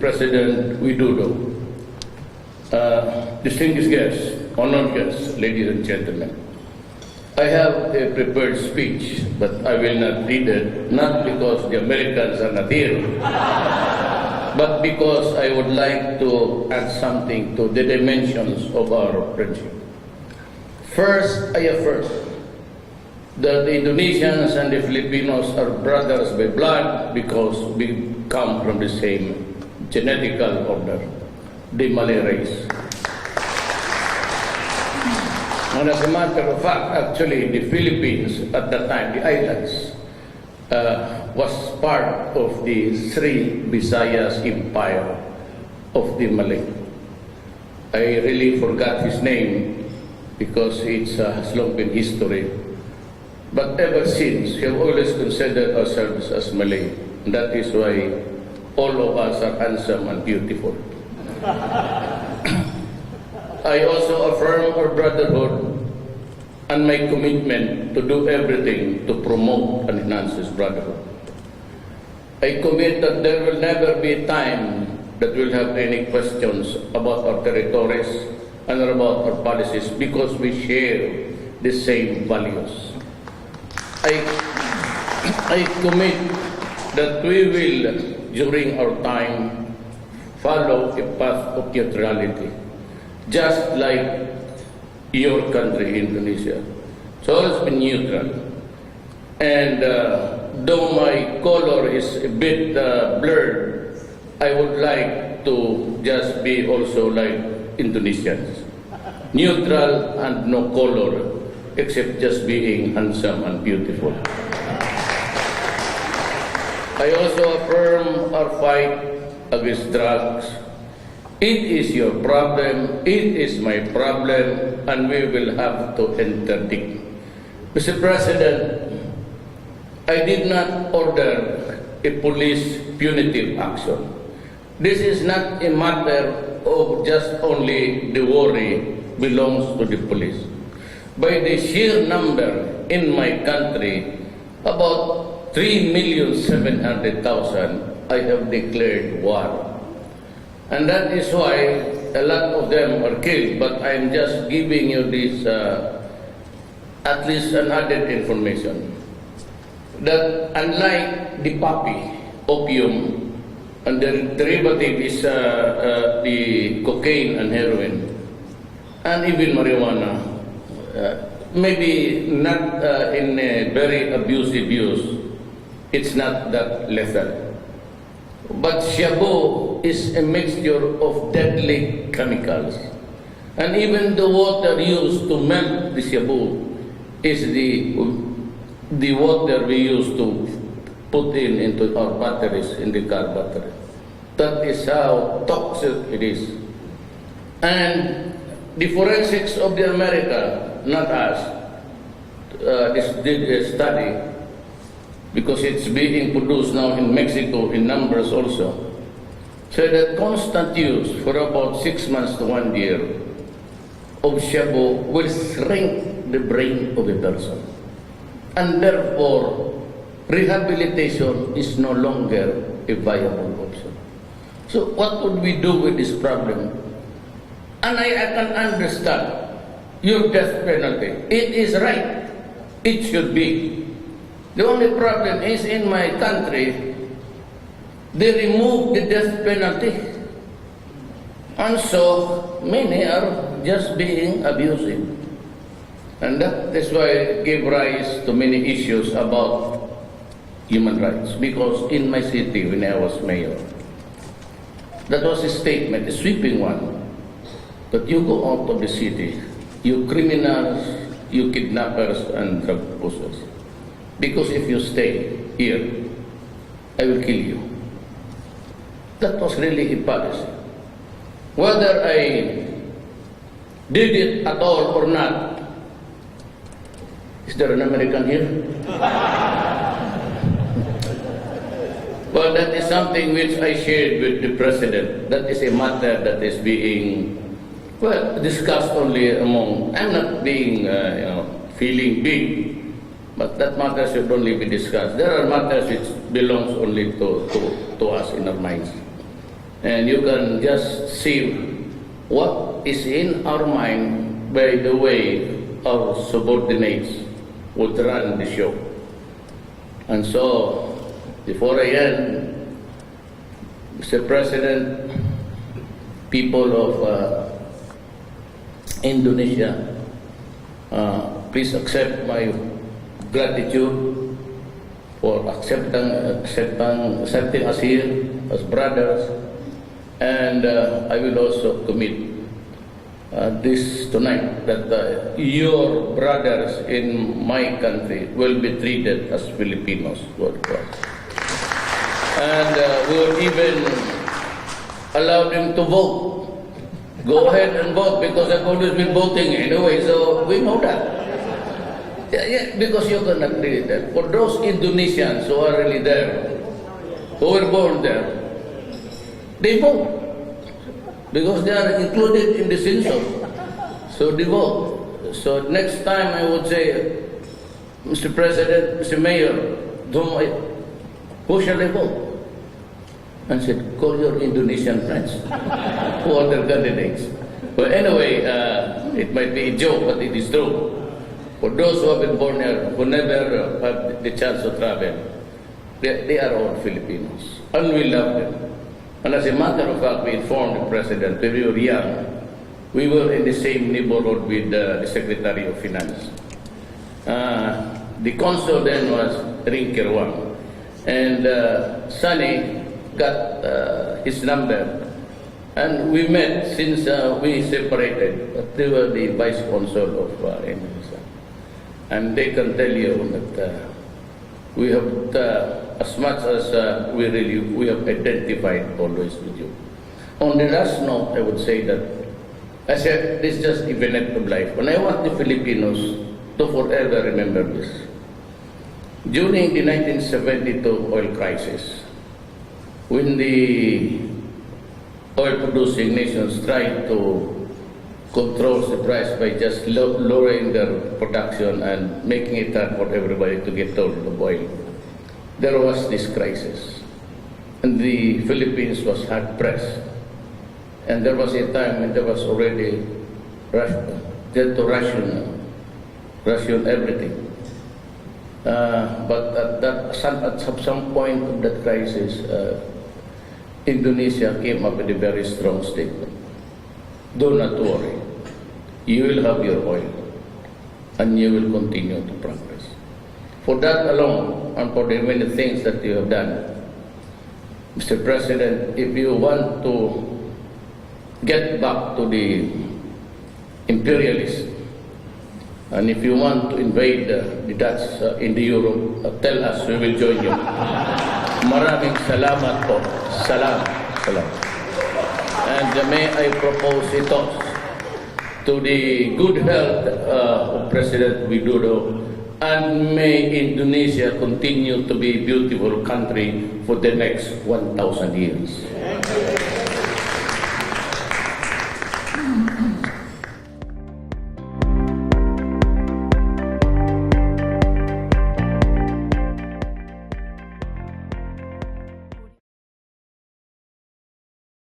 President Widodo, distinguished guests, honored guests, ladies and gentlemen, I have a prepared speech, but I will not read it, not because the Americans are not here, but because I would like to add something to the dimensions of our friendship. First, I affirm that the Indonesians and the Filipinos are brothers by blood because we come from the same genetical order, the Malay race. And as a matter of fact, actually, the Philippines at that time, the islands, was part of the Sri Visayas Empire of the Malay. I really forgot his name because it has long been history. But ever since, we have always considered ourselves as Malay. And that is why all of us are handsome and beautiful. I also affirm our brotherhood and my commitment to do everything to promote and enhance this brotherhood. I commit that there will never be a time that we'll have any questions about our territories and about our policies because we share the same values. I commit that we will, during our time, follow a path of neutrality, just like your country, Indonesia. It's always been neutral. And though my color is a bit blurred, I would like to just be also like Indonesians. Neutral and no color, except just being handsome and beautiful. I also affirm our fight against drugs. It is your problem, it is my problem, and we will have to interdict. Mr. President, I did not order a police punitive action. This is not a matter of just only the worry belongs to the police. By the sheer number in my country, about 3,700,000, I have declared war. And that is why a lot of them are killed, but I'm just giving you this, at least an added information. That unlike the poppy, opium, and the derivative is the cocaine and heroin, and even marijuana, maybe not in a very abusive use, it's not that lethal. But shabu is a mixture of deadly chemicals. And even the water used to melt the shabu is the water we use to put into our batteries, in the car battery. That is how toxic it is. And the forensics of the America, not us, did a study, because it's being produced now in Mexico in numbers also, said that constant use for about 6 months to 1 year of shabu will shrink the brain of a person. And therefore, rehabilitation is no longer a viable option. So what would we do with this problem? And I can understand your death penalty. It is right. It should be. The only problem is in my country, they remove the death penalty. And so many are just being abusive. And that is why it gave rise to many issues about human rights. Because in my city, when I was mayor, that was a statement, a sweeping one, that you go out of the city, you criminals, you kidnappers and drug pushers. Because if you stay here, I will kill you. That was really a policy. Whether I did it at all or not, is there an American here? Well, that is something which I shared with the President. That is a matter that is being, well, discussed only among, I'm not being, feeling big, but that matter should only be discussed. There are matters which belongs only to us in our minds. And you can just see what is in our mind by the way our subordinates would run the show. And so, before I end, Mr. President, people of Indonesia, please accept my gratitude for accepting us here as brothers, and I will also commit this tonight that your brothers in my country will be treated as Filipinos worldwide, and we will even allow them to vote. Go ahead and vote, because I've always been voting anyway, so we know that. Yeah, because you cannot read that. For those Indonesians who are really there, who were born there, they vote, because they are included in the census. So they vote. So next time I would say, Mr. President, Mr. Mayor, who shall I vote? And said, call your Indonesian friends who are the candidates. But anyway, it might be a joke, but it is true. For those who have been born here, who never had the chance to travel, they are all Filipinos, and we love them. And as a matter of fact, we informed the President when we were young. We were in the same neighborhood with the Secretary of Finance. The consul then was Ringkirwang, and Sunny got his number, and we met since we separated. They were the vice consul of Indonesia, and they can tell you that we have, as much as we have identified always with you. On the last note, I would say that I said this is just a event of life, and I want the Filipinos to forever remember this. During the 1972 oil crisis, when the oil-producing nations tried to control the price by just lowering their production and making it hard for everybody to get hold of oil, there was this crisis, and the Philippines was hard-pressed. And there was a time when there was already they had to ration everything. But at some point of that crisis, Indonesia came up with a very strong statement. Do not worry. You will have your oil, and you will continue to progress. For that alone, and for the many things that you have done, Mr. President, if you want to get back to the imperialists, and if you want to invade the Dutch in the Europe, tell us, we will join you. Maraming salamat po. Salam. Salam. And may I propose a toast to the good health of President Widodo, and may Indonesia continue to be a beautiful country for the next 1,000 years.